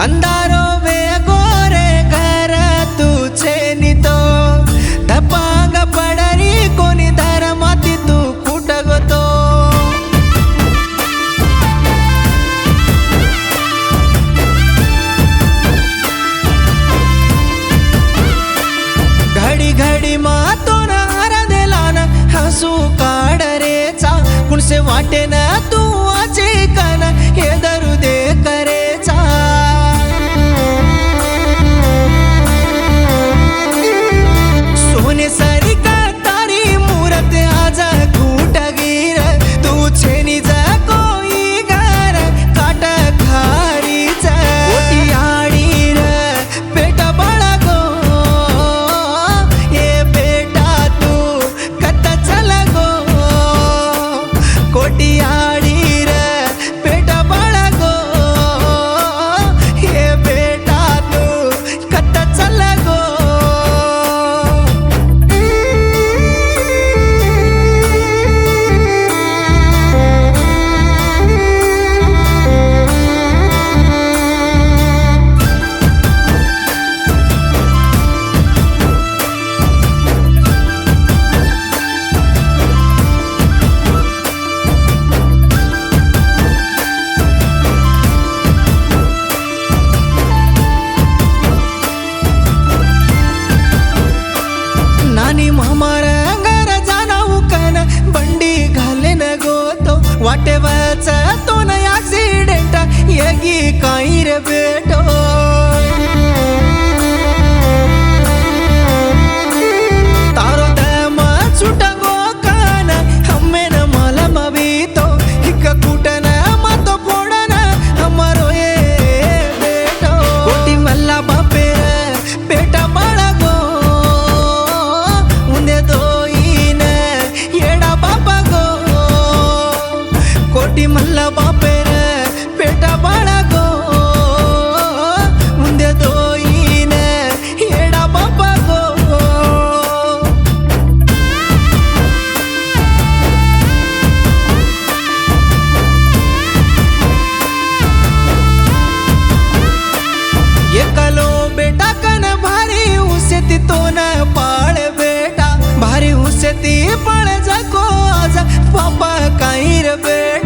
अंधारो वे गोरे घर तुझे नितो धपांग पडरी कोणी धर्माती तू कुटगतो घडी घडी मातून हार दिला न हसू काढ रेचा कुणसे वाटे न तू आचे कान हे धरू दे करेचा सोने सारी का तारी मूरत आज कुटगीर तू छेनी जा कोई घर काट खारीच ओटी आडीर पेट बाळगो ये बेटा तू कत चल गो कोटी आडीर पेट बाळगो ये बेटा तू कत चल गो नानी मामार घर जानाऊ कन बंडी घालेन गोतो वाटेवच तो न ऍक्सिडेंट येगी काही रे बेटो तारो दम छुटगो कान हमेन मलम बीतो हिक कुटन मतो फोडन हमारो ये बेटो कोटी मल्ला बापेर पेट बाळगो उंदे दोईन येडा बापा गो कोटी मल्ला बापेर पेट बाळगो उंदे दोईन येडा बापा गो एकलो बेटा कन भारी उसेती तो न पाळ बेटा भारी उसेती पळ जाको आज पापा काही रे बेटा